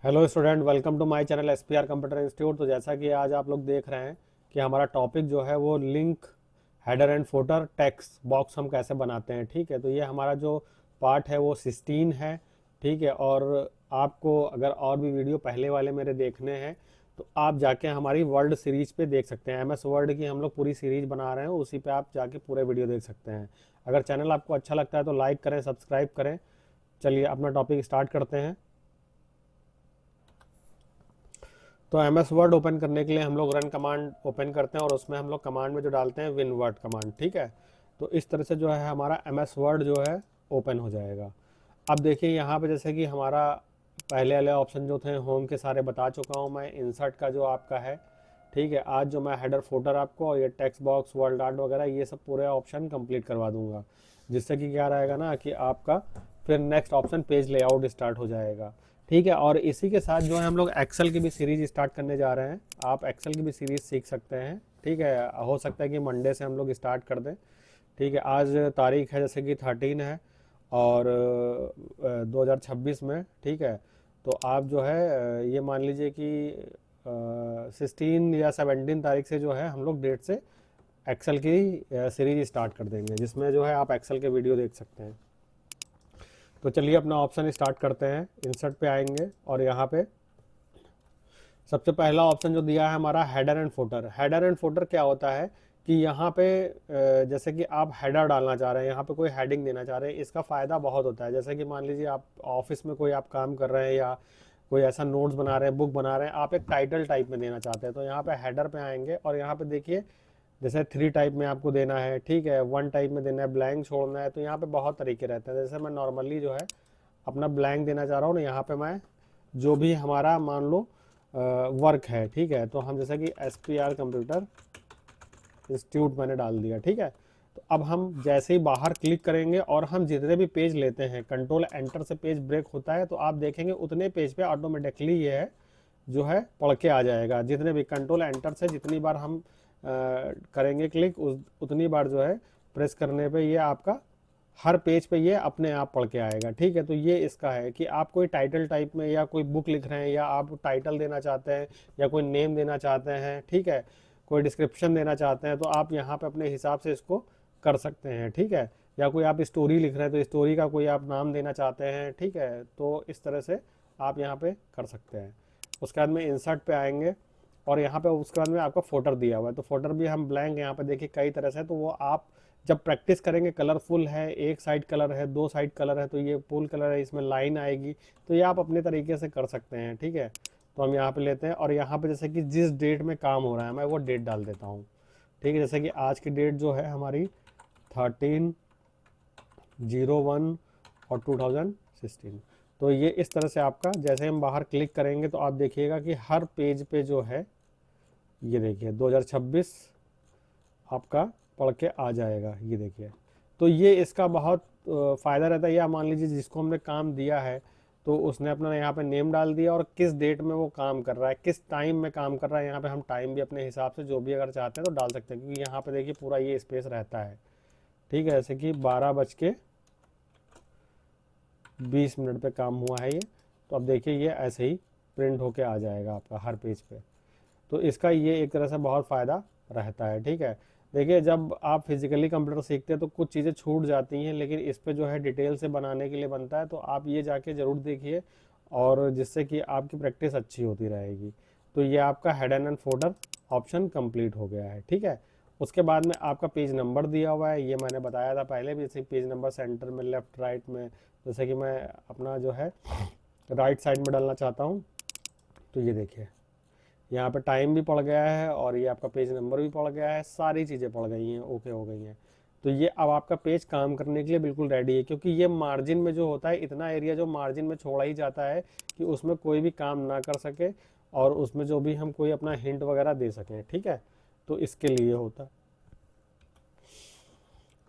Hello student, welcome to my channel SPR computer institute. तो जैसा कि आज आप लोग देख रहे हैं कि हमारा टॉपिक जो है वो link header and footer text box हम कैसे बनाते हैं। ठीक है, तो ये हमारा जो पार्ट है वो 16 है। ठीक है, और आपको अगर और भी वीडियो पहले वाले मेरे देखने हैं तो आप जाके हमारी वर्ड सीरीज पे देख सकते हैं। एमएस वर्ड की हम लोग पूरी सीरीज बना रहे हैं, उसी पे आप जाके पूरे वीडियो देख सकते हैं। अगर चैनल आपको अच्छा लगता है तो लाइक करें, सब्सक्राइब करें। चलिए अपना टॉपिक स्टार्ट करते हैं। तो एम एस वर्ड ओपन करने के लिए हम लोग रन कमांड ओपन करते हैं और उसमें हम लोग कमांड में जो डालते हैं विन वर्ड कमांड। ठीक है, तो इस तरह से जो है हमारा एम एस वर्ड जो है ओपन हो जाएगा। अब देखिए यहाँ पे जैसे कि हमारा पहले वाले ऑप्शन जो थे होम के सारे बता चुका हूँ मैं। इंसर्ट का जो आपका है, ठीक है, आज जो मैं हेडर फोल्डर आपको और ये टेक्स्ट बॉक्स वर्ल्ड आर्ट वगैरह ये सब पूरे ऑप्शन कंप्लीट करवा दूंगा, जिससे कि क्या रहेगा ना कि आपका फिर next option page layout start हो जाएगा। ठीक है, और इसी के साथ जो है हम लोग एक्सेल की भी सीरीज स्टार्ट करने जा रहे हैं। आप एक्सेल की भी सीरीज सीख सकते हैं। ठीक है, हो सकता है कि मंडे से हम लोग स्टार्ट कर दें। ठीक है, आज तारीख है जैसे कि 13 है और 2026 में। ठीक है, तो आप जो है ये मान लीजिए कि 16 या 17 तारीख से जो है हम लोग डेट से एक्सेल की सीरीज स्टार्ट कर देंगे, जिसमें जो है आप एक्सेल के वीडियो देख सकते हैं। तो चलिए अपना ऑप्शन स्टार्ट करते हैं। इंसर्ट पे आएंगे और यहाँ पे सबसे पहला ऑप्शन जो दिया है हमारा header and footer. Header and footer क्या होता है कि यहाँ पे जैसे कि आप हेडर डालना चाह रहे हैं, यहाँ पे कोई हेडिंग देना चाह रहे हैं, इसका फ़ायदा बहुत होता है। जैसे कि मान लीजिए आप ऑफिस में कोई आप काम कर रहे हैं या कोई ऐसा नोट्स बना रहे हैं, बुक बना रहे हैं, आप एक टाइटल टाइप में देना चाहते हैं, तो यहाँ पे हेडर पे आएंगे और यहाँ पे देखिए जैसे 3 टाइप में आपको देना है। ठीक है, 1 टाइप में देना है, ब्लैंक छोड़ना है, तो यहाँ पे बहुत तरीके रहते हैं। जैसे मैं नॉर्मली जो है अपना ब्लैंक देना चाह रहा हूँ ना, यहाँ पे मैं जो भी हमारा मान लो वर्क है, ठीक है, तो हम जैसे कि S P R computer institute मैंने डाल दिया। ठीक है, तो अब हम जैसे ही बाहर क्लिक करेंगे और हम जितने भी पेज लेते हैं, कंट्रोल एंटर से पेज ब्रेक होता है, तो आप देखेंगे उतने पेज पे ऑटोमेटिकली ये है जो है पढ़ के आ जाएगा। जितने भी कंट्रोल एंटर से जितनी बार हम करेंगे क्लिक, उतनी बार जो है प्रेस करने पे ये आपका हर पेज पे ये अपने आप पढ़ के आएगा। ठीक है, तो ये इसका है कि आप कोई टाइटल टाइप में या कोई बुक लिख रहे हैं या आप टाइटल देना चाहते हैं या कोई नेम देना चाहते हैं, ठीक है, कोई डिस्क्रिप्शन देना चाहते हैं, तो आप यहाँ पे अपने हिसाब से इसको कर सकते हैं। ठीक है, या कोई आप स्टोरी लिख रहे हैं तो स्टोरी का कोई आप नाम देना चाहते हैं, ठीक है, तो इस तरह से आप यहाँ पे कर सकते हैं। उसके बाद में इंसर्ट पे आएंगे और यहाँ पे उसके बाद में आपका फोल्डर दिया हुआ है, तो फोल्डर भी हम ब्लैंक यहाँ पे देखिए कई तरह से, तो वो आप जब प्रैक्टिस करेंगे, कलरफुल है, एक साइड कलर है, 2 साइड कलर है, तो ये फुल कलर है, इसमें लाइन आएगी, तो ये आप अपने तरीके से कर सकते हैं। ठीक है, तो हम यहाँ पे लेते हैं और यहाँ पे जैसे कि जिस डेट में काम हो रहा है मैं वो डेट डाल देता हूँ। ठीक है, जैसे कि आज की डेट जो है हमारी 13/01 और 2016। तो ये इस तरह से आपका जैसे हम बाहर क्लिक करेंगे तो आप देखिएगा कि हर पेज पे जो है ये देखिए 2026 आपका पढ़ के आ जाएगा। ये देखिए, तो ये इसका बहुत फ़ायदा रहता है। या मान लीजिए जिसको हमने काम दिया है तो उसने अपना यहाँ पे नेम डाल दिया और किस डेट में वो काम कर रहा है, किस टाइम में काम कर रहा है, यहाँ पे हम टाइम भी अपने हिसाब से जो भी अगर चाहते हैं तो डाल सकते हैं, क्योंकि यहाँ पे देखिए पूरा ये स्पेस रहता है। ठीक है, जैसे कि 12:20 पे काम हुआ है ये, तो अब देखिए ये ऐसे ही प्रिंट होके आ जाएगा आपका हर पेज पे। तो इसका ये एक तरह से बहुत फ़ायदा रहता है। ठीक है, देखिए जब आप फिजिकली कंप्यूटर सीखते हैं तो कुछ चीज़ें छूट जाती हैं, लेकिन इस पे जो है डिटेल से बनाने के लिए बनता है, तो आप ये जाके ज़रूर देखिए और जिससे कि आपकी प्रैक्टिस अच्छी होती रहेगी। तो ये आपका head and folder option complete हो गया है। ठीक है, उसके बाद में आपका पेज नंबर दिया हुआ है, ये मैंने बताया था पहले भी, जैसे पेज नंबर सेंटर में, लेफ्ट राइट में, जैसे कि मैं अपना जो है राइट साइड में डालना चाहता हूँ, तो ये देखिए यहाँ पे टाइम भी पड़ गया है और ये आपका पेज नंबर भी पड़ गया है, सारी चीज़ें पड़ गई हैं, ओके हो गई हैं। तो ये अब आपका पेज काम करने के लिए बिल्कुल रेडी है, क्योंकि ये मार्जिन में जो होता है, इतना एरिया जो मार्जिन में छोड़ा ही जाता है कि उसमें कोई भी काम ना कर सके और उसमें जो भी हम कोई अपना हिंट वगैरह दे सकें। ठीक है, तो इसके लिए होता है।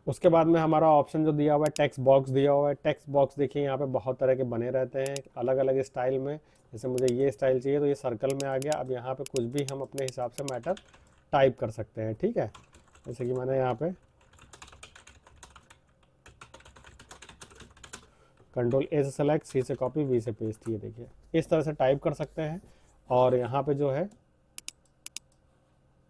उसके बाद में हमारा ऑप्शन जो दिया हुआ है टेक्स्ट बॉक्स दिया हुआ है। टेक्स्ट बॉक्स देखिए यहाँ पे बहुत तरह के बने रहते हैं अलग अलग स्टाइल में। जैसे मुझे ये स्टाइल चाहिए तो ये सर्कल में आ गया। अब यहाँ पे कुछ भी हम अपने हिसाब से मैटर टाइप कर सकते हैं। ठीक है, जैसे कि मैंने यहाँ पे कंट्रोल ए से सेलेक्ट, सी से कॉपी, वी से पेस्ट। ये देखिए इस तरह से टाइप कर सकते हैं। और यहाँ पे जो है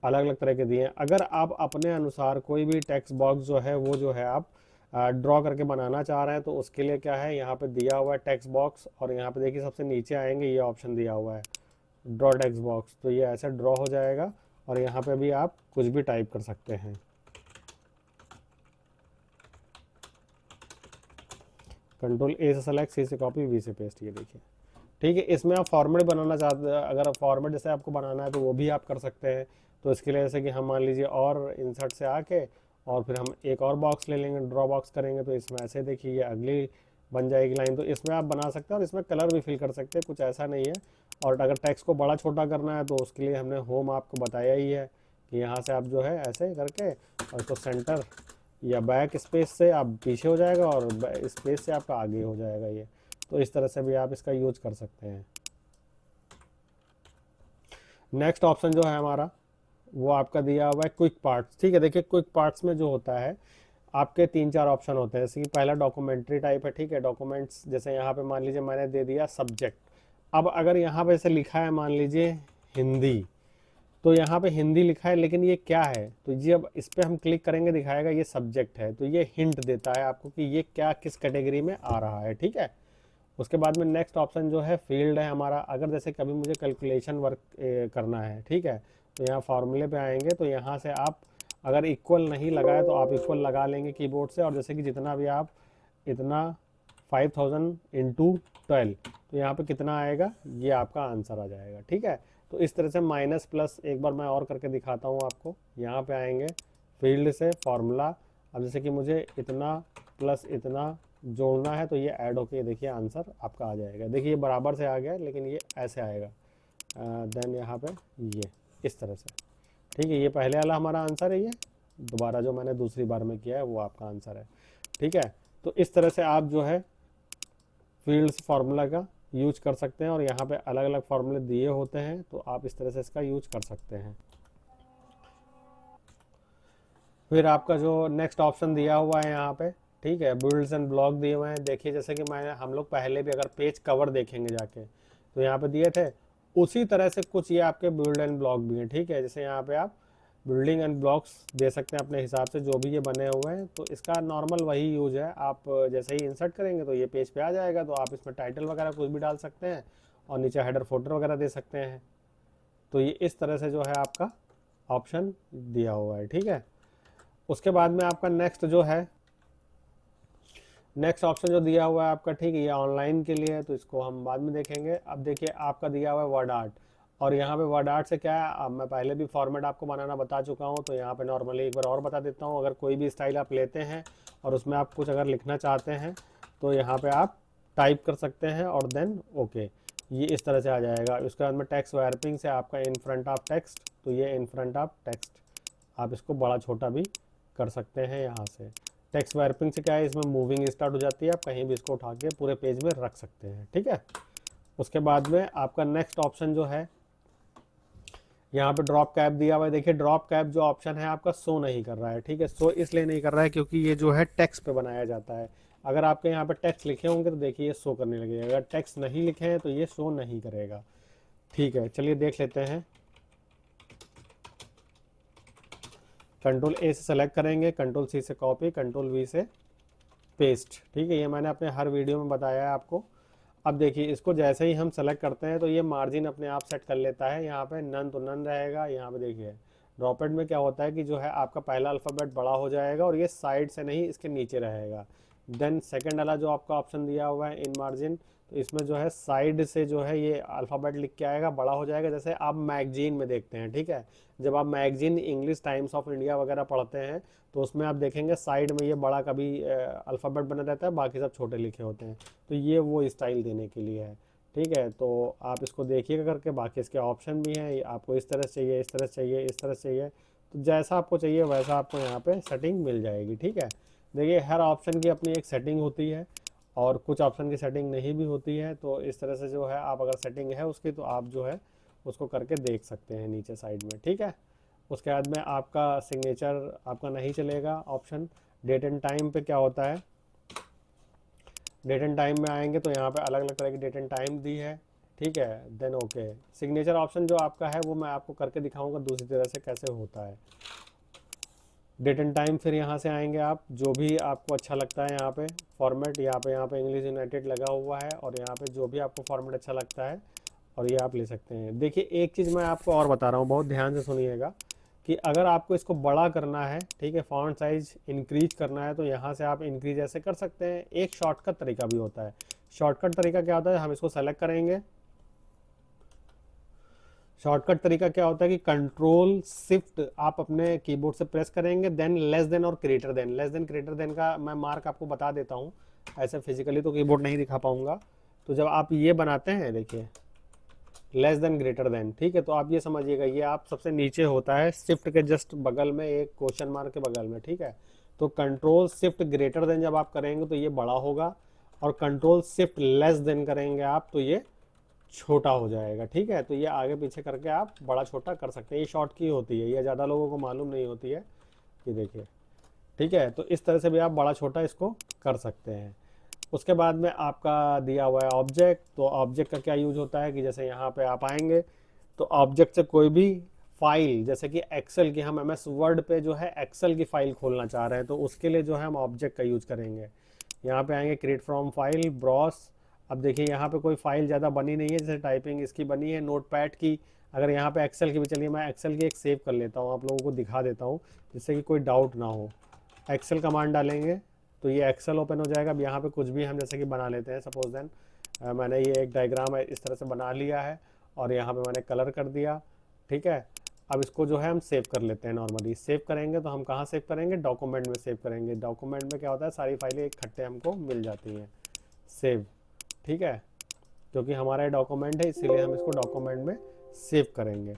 अलग अलग तरह के दिए हैं। अगर आप अपने अनुसार कोई भी टेक्स्ट बॉक्स जो है वो जो है आप ड्रॉ करके बनाना चाह रहे हैं तो उसके लिए क्या है, यहाँ पे दिया हुआ है टेक्स्ट बॉक्स, और यहाँ पे देखिए सबसे नीचे आएंगे ये ऑप्शन दिया हुआ है ड्रॉ टेक्स्ट बॉक्स, तो ये ऐसे ड्रॉ हो जाएगा। और यहाँ पे भी आप कुछ भी टाइप कर सकते हैं। कंट्रोल ए से सेलेक्ट, सी से कॉपी, वी से पेस्ट। ये देखिए ठीक है। इसमें आप फॉर्मेट बनाना चाहते हैं, अगर फॉर्मेट जैसे आपको बनाना है तो वो भी आप कर सकते हैं। तो इसके लिए जैसे कि हम मान लीजिए और इंसर्ट से आके और फिर हम एक और बॉक्स ले लेंगे, ड्रॉ बॉक्स करेंगे, तो इसमें ऐसे देखिए ये अगली बन जाएगी लाइन। तो इसमें आप बना सकते हैं और इसमें कलर भी फिल कर सकते हैं, कुछ ऐसा नहीं है। और अगर टेक्स्ट को बड़ा छोटा करना है तो उसके लिए हमने होम आपको बताया ही है कि यहाँ से आप जो है ऐसे करके और इसको सेंटर या बैक स्पेस से आप पीछे हो जाएगा और स्पेस से आपका आगे हो जाएगा ये। तो इस तरह से भी आप इसका यूज कर सकते हैं। नेक्स्ट ऑप्शन जो है हमारा वो आपका दिया हुआ है क्विक पार्ट्स। ठीक है, देखिए क्विक पार्ट्स में जो होता है आपके 3-4 ऑप्शन होते हैं। जैसे कि पहला डॉक्यूमेंट्री टाइप है। ठीक है, डॉक्यूमेंट्स जैसे यहाँ पे मान लीजिए मैंने दे दिया सब्जेक्ट। अब अगर यहाँ पे ऐसे लिखा है मान लीजिए हिंदी, तो यहाँ पे हिंदी लिखा है लेकिन ये क्या है, तो ये अब इस पर हम क्लिक करेंगे दिखाएगा ये सब्जेक्ट है। तो ये हिंट देता है आपको कि ये क्या किस कैटेगरी में आ रहा है। ठीक है, उसके बाद में नेक्स्ट ऑप्शन जो है फील्ड है हमारा। अगर जैसे कभी मुझे कैलकुलेशन वर्क करना है, ठीक है, तो यहाँ फार्मूले पे आएंगे तो यहाँ से आप अगर इक्वल नहीं लगाए तो आप इक्वल लगा लेंगे कीबोर्ड से। और जैसे कि जितना भी आप इतना 5000 इंटू 12, तो यहाँ पे कितना आएगा ये आपका आंसर आ जाएगा। ठीक है, तो इस तरह से माइनस प्लस एक बार मैं और करके दिखाता हूँ आपको। यहाँ पे आएंगे फील्ड से फार्मूला। अब जैसे कि मुझे इतना प्लस इतना जोड़ना है तो ये ऐड होके देखिए आंसर आपका आ जाएगा। देखिए ये बराबर से आ गया लेकिन ये ऐसे आएगा। देन यहाँ पे ये इस तरह से। ठीक है, ये पहले वाला हमारा आंसर है, ये दोबारा जो मैंने दूसरी बार में किया है वो आपका आंसर है। ठीक है, तो इस तरह से आप जो है फील्ड्स फार्मूला का यूज कर सकते हैं और यहाँ पे अलग अलग फार्मूले दिए होते हैं तो आप इस तरह से इसका यूज कर सकते हैं। फिर आपका जो नेक्स्ट ऑप्शन दिया हुआ है यहाँ पे, ठीक है, बिल्ड्स एंड ब्लॉक दिए हुए हैं। देखिए जैसे कि मैंने हम लोग पहले भी अगर पेज कवर देखेंगे जाके तो यहाँ पे दिए थे, उसी तरह से कुछ ये आपके बिल्ड एंड ब्लॉक भी हैं। ठीक है, जैसे यहाँ पे आप बिल्डिंग एंड ब्लॉक्स दे सकते हैं अपने हिसाब से जो भी ये बने हुए हैं। तो इसका नॉर्मल वही यूज है, आप जैसे ही इंसर्ट करेंगे तो ये पेज पे आ जाएगा। तो आप इसमें टाइटल वगैरह कुछ भी डाल सकते हैं और नीचे हेडर फोल्डर वगैरह दे सकते हैं। तो ये इस तरह से जो है आपका ऑप्शन दिया हुआ है। ठीक है, उसके बाद में आपका नेक्स्ट जो है नेक्स्ट ऑप्शन जो दिया हुआ है आपका, ठीक है, ये ऑनलाइन के लिए है तो इसको हम बाद में देखेंगे। अब देखिए आपका दिया हुआ है वर्ड आर्ट, और यहाँ पे वर्ड आर्ट से क्या है, अब मैं पहले भी फॉर्मेट आपको बनाना बता चुका हूँ तो यहाँ पे नॉर्मली एक बार और बता देता हूँ। अगर कोई भी स्टाइल आप लेते हैं और उसमें आप कुछ अगर लिखना चाहते हैं तो यहाँ पे आप टाइप कर सकते हैं और देन ओके, ये इस तरह से आ जाएगा। उसके बाद में टेक्स्ट वार्पिंग से आपका इन फ्रंट ऑफ टेक्स्ट, तो ये इन फ्रंट ऑफ टेक्स्ट आप इसको बड़ा छोटा भी कर सकते हैं यहाँ से। टेक्स्ट वार्पिंग से क्या है, इसमें मूविंग स्टार्ट हो जाती है, आप कहीं भी इसको उठा के पूरे पेज में रख सकते हैं। ठीक है, उसके बाद में आपका नेक्स्ट ऑप्शन जो है यहाँ पे ड्रॉप कैप दिया हुआ है। देखिए ड्रॉप कैप जो ऑप्शन है आपका शो नहीं कर रहा है। ठीक है, शो इसलिए नहीं कर रहा है क्योंकि ये जो है टेक्स्ट पे बनाया जाता है। अगर आपके यहाँ पे टेक्स्ट लिखे होंगे तो देखिए ये शो करने लगेगा, अगर टेक्स्ट नहीं लिखे हैं तो ये शो नहीं करेगा। ठीक है, चलिए देख लेते हैं। कंट्रोल ए से सेलेक्ट करेंगे, कंट्रोल सी से कॉपी, कंट्रोल वी से पेस्ट। ठीक है, ये मैंने अपने हर वीडियो में बताया है आपको। अब देखिए इसको जैसे ही हम सेलेक्ट करते हैं तो ये मार्जिन अपने आप सेट कर लेता है। यहाँ पे नन तो नन रहेगा। यहाँ पे देखिए ड्रॉपेड में क्या होता है कि जो है आपका पहला अल्फ़ाबेट बड़ा हो जाएगा और ये साइड से नहीं इसके नीचे रहेगा। देन सेकंड वाला जो आपका ऑप्शन दिया हुआ है इन मार्जिन, तो इसमें जो है साइड से जो है ये अल्फ़ाबेट लिख के आएगा, बड़ा हो जाएगा। जैसे आप मैगजीन में देखते हैं, ठीक है, जब आप magazine English times of India वगैरह पढ़ते हैं तो उसमें आप देखेंगे साइड में ये बड़ा कभी अल्फ़ाबेट बना रहता है, बाकी सब छोटे लिखे होते हैं। तो ये वो स्टाइल देने के लिए है। ठीक है, तो आप इसको देखिएगा करके, बाकी इसके ऑप्शन भी हैं। आपको इस तरह से चाहिए, इस तरह से चाहिए, इस तरह से चाहिए, तो जैसा आपको चाहिए वैसा आपको यहाँ पे सेटिंग मिल जाएगी। ठीक है, देखिए हर ऑप्शन की अपनी एक सेटिंग होती है और कुछ ऑप्शन की सेटिंग नहीं भी होती है। तो इस तरह से जो है आप अगर सेटिंग है उसकी तो आप जो है उसको करके देख सकते हैं नीचे साइड में। ठीक है, उसके बाद में आपका सिग्नेचर आपका नहीं चलेगा ऑप्शन। डेट एंड टाइम पे क्या होता है, डेट एंड टाइम में आएंगे तो यहाँ पे अलग अलग तरह की डेट एंड टाइम दी है, ठीक है। देन ओके, सिग्नेचर ऑप्शन जो आपका है वो मैं आपको करके दिखाऊंगा दूसरी तरह से कैसे होता है। डेट एंड टाइम, फिर यहाँ से आएंगे आप जो भी आपको अच्छा लगता है यहाँ पे फॉर्मेट, यहाँ पे इंग्लिश यूनाइटेड लगा हुआ है और यहाँ पे जो भी आपको फॉर्मेट अच्छा लगता है और ये आप ले सकते हैं। देखिए एक चीज़ मैं आपको और बता रहा हूँ, बहुत ध्यान से सुनिएगा कि अगर आपको इसको बड़ा करना है, ठीक है, फॉन्ट साइज इंक्रीज करना है तो यहाँ से आप इंक्रीज ऐसे कर सकते हैं। एक शॉर्टकट तरीका भी होता है। शॉर्टकट तरीका क्या होता है, हम इसको सेलेक्ट करेंगे। शॉर्टकट तरीका क्या होता है कि कंट्रोल शिफ्ट आप अपने कीबोर्ड से प्रेस करेंगे, देन लेस देन और greater than. Less than greater than का मैं मार्क आपको बता देता हूँ, ऐसे फिजिकली तो कीबोर्ड नहीं दिखा पाऊंगा। तो जब आप ये बनाते हैं, देखिए लेस देन ग्रेटर देन, ठीक है, तो आप ये समझिएगा ये आप सबसे नीचे होता है, शिफ्ट के जस्ट बगल में, एक क्वेश्चन मार्क के बगल में, ठीक है। तो कंट्रोल शिफ्ट ग्रेटर देन जब आप करेंगे तो ये बड़ा होगा, और कंट्रोल शिफ्ट लेस देन करेंगे आप तो ये छोटा हो जाएगा, ठीक है। तो ये आगे पीछे करके आप बड़ा छोटा कर सकते हैं। ये शॉर्ट की होती है, ये ज़्यादा लोगों को मालूम नहीं होती है, ये देखिए, ठीक है। तो इस तरह से भी आप बड़ा छोटा इसको कर सकते हैं। उसके बाद में आपका दिया हुआ है ऑब्जेक्ट। तो ऑब्जेक्ट का क्या यूज होता है कि जैसे यहाँ पे आप आएंगे तो ऑब्जेक्ट से कोई भी फाइल, जैसे कि एक्सेल की, हम एमएस वर्ड पे जो है एक्सेल की फाइल खोलना चाह रहे हैं तो उसके लिए जो है हम ऑब्जेक्ट का यूज करेंगे। यहाँ पे आएंगे क्रिएट फ्रॉम फाइल, ब्रॉस। अब देखिए यहाँ पे कोई फाइल ज़्यादा बनी नहीं है, जैसे टाइपिंग इसकी बनी है नोटपैड की। अगर यहाँ पे एक्सेल की भी, चलिए मैं एक्सेल की एक सेव कर लेता हूँ, आप लोगों को दिखा देता हूँ जिससे कि कोई डाउट ना हो। एक्सेल कमांड डालेंगे तो ये एक्सेल ओपन हो जाएगा। अब यहाँ पे कुछ भी हम जैसे कि बना लेते हैं, सपोज देन मैंने ये एक डायग्राम इस तरह से बना लिया है और यहाँ पे मैंने कलर कर दिया, ठीक है। अब इसको जो है हम सेव कर लेते हैं। नॉर्मली सेव करेंगे तो हम कहाँ सेव करेंगे, डॉक्यूमेंट में सेव करेंगे। डॉक्यूमेंट में क्या होता है, सारी फाइलें इकट्ठे हमको मिल जाती हैं, सेव, ठीक है। क्योंकि हमारा डॉक्यूमेंट है इसीलिए हम इसको डॉक्यूमेंट में सेव करेंगे।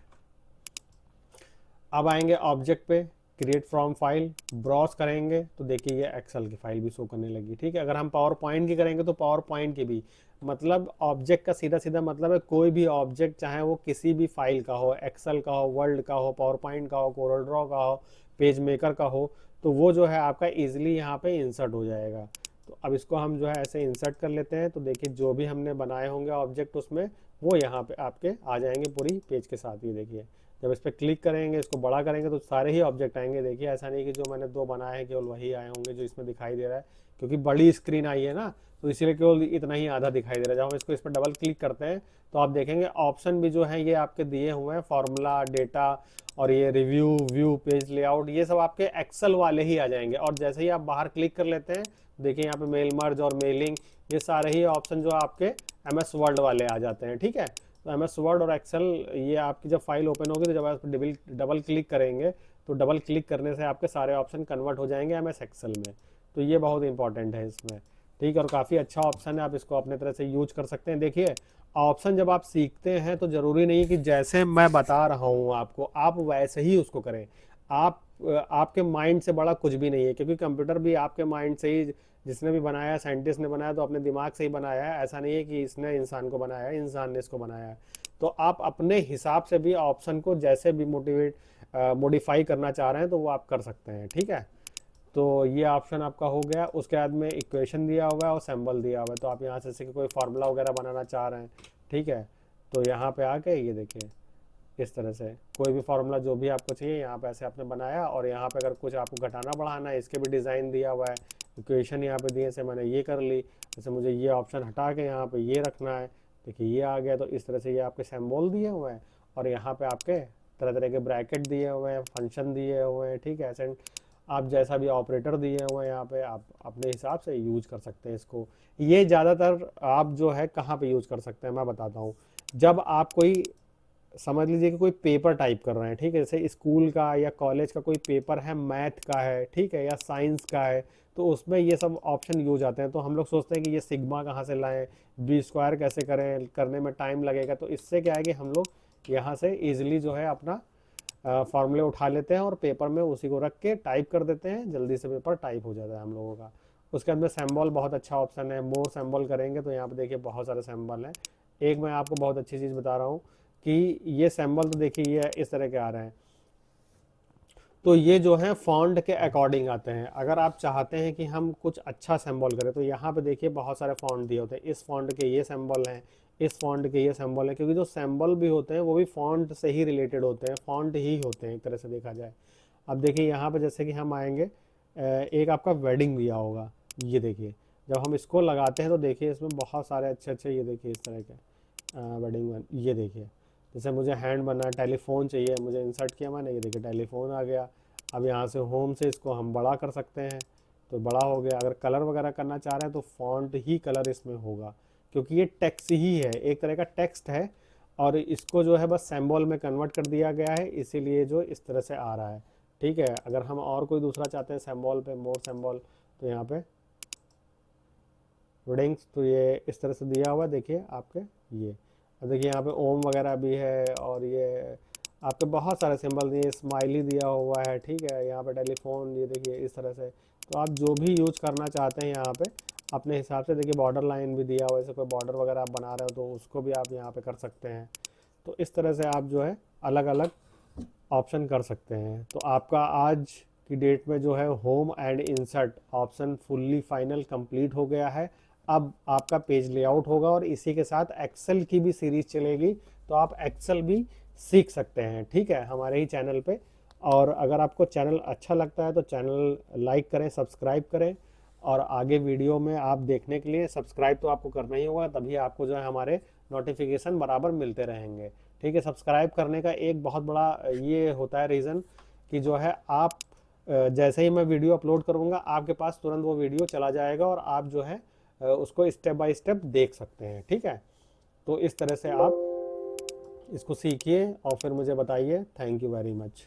अब आएंगे ऑब्जेक्ट पे, क्रिएट फ्रॉम फाइल, ब्राउज करेंगे तो देखिए ये एक्सेल की फाइल भी शो करने लगी, ठीक है। अगर हम पावर पॉइंट की करेंगे तो पावर पॉइंट की भी, मतलब ऑब्जेक्ट का सीधा सीधा मतलब है कोई भी ऑब्जेक्ट, चाहे वो किसी भी फाइल का हो, एक्सेल का हो, वर्ल्ड का हो, पावर पॉइंट का हो, कोरल ड्रॉ का हो, पेज मेकर का हो, तो वो जो है आपका ईजिली यहाँ पे इंसर्ट हो जाएगा। तो अब इसको हम जो है ऐसे इंसर्ट कर लेते हैं तो देखिए जो भी हमने बनाए होंगे ऑब्जेक्ट उसमें वो यहाँ पे आपके आ जाएंगे पूरी पेज के साथ। ये देखिए जब इस पर क्लिक करेंगे, इसको बड़ा करेंगे तो सारे ही ऑब्जेक्ट आएंगे। देखिए ऐसा नहीं कि जो मैंने दो बनाए हैं केवल वही आए होंगे जो इसमें दिखाई दे रहा है, क्योंकि बड़ी स्क्रीन आई है ना, तो इसीलिए केवल इतना ही आधा दिखाई दे रहा है। जब हम इसको इस पर डबल क्लिक करते हैं तो आप देखेंगे ऑप्शन भी जो है ये आपके दिए हुए हैं, फार्मूला, डेटा और ये रिव्यू, व्यू, पेज लेआउट, ये सब आपके एक्सेल वाले ही आ जाएंगे। और जैसे ही आप बाहर क्लिक कर लेते हैं देखिए यहाँ पे मेल मर्ज और मेलिंग, ये सारे ही ऑप्शन जो आपके एमएस वर्ड वाले आ जाते हैं, ठीक है। तो एमएस वर्ड और एक्सेल, ये आपकी जब फाइल ओपन होगी तो जब आप डबल क्लिक करेंगे तो डबल क्लिक करने से आपके सारे ऑप्शन कन्वर्ट हो जाएंगे एमएस एक्सेल में। तो ये बहुत इंपॉर्टेंट है इसमें, ठीक है। और काफ़ी अच्छा ऑप्शन है, आप इसको अपने तरह से यूज कर सकते हैं। देखिए ऑप्शन जब आप सीखते हैं तो ज़रूरी नहीं कि जैसे मैं बता रहा हूँ आपको आप वैसे ही उसको करें। आप आपके माइंड से बड़ा कुछ भी नहीं है, क्योंकि कंप्यूटर भी आपके माइंड से ही, जिसने भी बनाया, साइंटिस्ट ने बनाया तो अपने दिमाग से ही बनाया है। ऐसा नहीं है कि इसने इंसान को बनाया है, इंसान ने इसको बनाया है। तो आप अपने हिसाब से भी ऑप्शन को जैसे भी मॉडिफाई करना चाह रहे हैं तो वो आप कर सकते हैं, ठीक है। तो ये ऑप्शन आपका हो गया। उसके बाद में इक्वेशन दिया हुआ है और सिंबल दिया हुआ है, तो आप यहाँ से जैसे कि कोई फार्मूला वगैरह बनाना चाह रहे हैं, ठीक है, तो यहाँ पे आके ये देखिए इस तरह से कोई भी फार्मूला जो भी आपको चाहिए यहाँ पे ऐसे आपने बनाया। और यहाँ पे अगर कुछ आपको घटाना बढ़ाना है इसके भी डिज़ाइन दिया हुआ है, इक्वेशन यहाँ पे दिए से मैंने ये कर ली। जैसे मुझे ये ऑप्शन हटा के यहाँ पे ये रखना है, देखिए ये आ गया। तो इस तरह से ये आपके सिंबल दिए हुए हैं और यहाँ पे आपके तरह तरह के ब्रैकेट दिए हुए हैं, फंक्शन दिए हुए हैं, ठीक है। ऐसे आप जैसा भी ऑपरेटर दिए हुए हैं यहाँ पे आप अपने हिसाब से यूज कर सकते हैं इसको। ये ज़्यादातर आप जो है कहाँ पे यूज कर सकते हैं मैं बताता हूँ। जब आप कोई, समझ लीजिए कि कोई पेपर टाइप कर रहे हैं, ठीक है, जैसे स्कूल का या कॉलेज का कोई पेपर है, मैथ का है, ठीक है, या साइंस का है, तो उसमें ये सब ऑप्शन यूज आते हैं। तो हम लोग सोचते हैं कि ये सिग्मा कहाँ से लाएं, बी स्क्वायर कैसे करें, करने में टाइम लगेगा। तो इससे क्या है कि हम लोग यहाँ से ईजिली जो है अपना फॉर्मूले उठा लेते हैं और पेपर में उसी को रख के टाइप कर देते हैं, जल्दी से पेपर टाइप हो जाता है हम लोगों का। उसके अंदर सिंबल बहुत अच्छा ऑप्शन है, मोर सिंबल करेंगे तो यहाँ पे देखिए बहुत सारे सिंबल हैं। एक मैं आपको बहुत अच्छी चीज़ बता रहा हूँ कि ये सिंबल तो देखिए ये इस तरह के आ रहे हैं। तो ये जो है फॉन्ट के अकॉर्डिंग आते हैं। अगर आप चाहते हैं कि हम कुछ अच्छा सिंबल करें तो यहाँ पे देखिए बहुत सारे फॉन्ट दिए होते हैं, इस फॉन्ट के ये सिंबल हैं, इस फॉन्ट के ये सिंबल हैं, क्योंकि जो सिंबल भी होते हैं वो भी फॉन्ट से ही रिलेटेड होते हैं, फॉन्ट ही होते हैं एक तरह से देखा जाए। अब देखिए यहाँ पे जैसे कि हम आएंगे, एक आपका वेडिंग दिया होगा, ये देखिए जब हम इसको लगाते हैं तो देखिए इसमें बहुत सारे अच्छे अच्छे, ये देखिए इस तरह के वेडिंग वन, ये देखिए जैसे मुझे हैंड बनना है, टेलीफोन चाहिए, मुझे इंसर्ट किया मैंने, ये देखिए टेलीफोन आ गया। अब यहाँ से होम से इसको हम बड़ा कर सकते हैं, तो बड़ा हो गया। अगर कलर वगैरह करना चाह रहे हैं तो फॉन्ट ही कलर इसमें होगा, क्योंकि ये टेक्स्ट ही है, एक तरह का टेक्स्ट है, और इसको जो है बस सिंबल में कन्वर्ट कर दिया गया है, इसीलिए जो इस तरह से आ रहा है। ठीक है, अगर हम और कोई दूसरा चाहते हैं सिंबल पे, मोर सिंबल, तो यहाँ पे वेडिंग्स, तो ये इस तरह से दिया हुआ है, देखिए आपके ये। अब देखिए यहाँ पे ओम वगैरह भी है, और ये आपके बहुत सारे सिंबल दिए, स्माइली दिया हुआ है। ठीक है, यहाँ पे टेलीफोन, ये देखिए इस तरह से। तो आप जो भी यूज करना चाहते हैं यहाँ पे अपने हिसाब से, देखिए बॉर्डर लाइन भी दिया हुआ है, जैसे कोई बॉर्डर वगैरह आप बना रहे हो तो उसको भी आप यहाँ पे कर सकते हैं। तो इस तरह से आप जो है अलग अलग ऑप्शन कर सकते हैं। तो आपका आज की डेट में जो है home and insert option fully final complete हो गया है। अब आपका पेज लेआउट होगा, और इसी के साथ एक्सेल की भी सीरीज चलेगी, तो आप एक्सेल भी सीख सकते हैं। ठीक है, हमारे ही चैनल पे। और अगर आपको चैनल अच्छा लगता है तो चैनल लाइक करें, सब्सक्राइब करें, और आगे वीडियो में आप देखने के लिए सब्सक्राइब तो आपको करना ही होगा, तभी आपको जो है हमारे नोटिफिकेशन बराबर मिलते रहेंगे। ठीक है, सब्सक्राइब करने का एक बहुत बड़ा ये होता है रीज़न कि जो है आप जैसे ही मैं वीडियो अपलोड करूँगा आपके पास तुरंत वो वीडियो चला जाएगा, और आप जो है उसको स्टेप बाय स्टेप देख सकते हैं। ठीक है, तो इस तरह से आप इसको सीखिए और फिर मुझे बताइए। Thank you very much.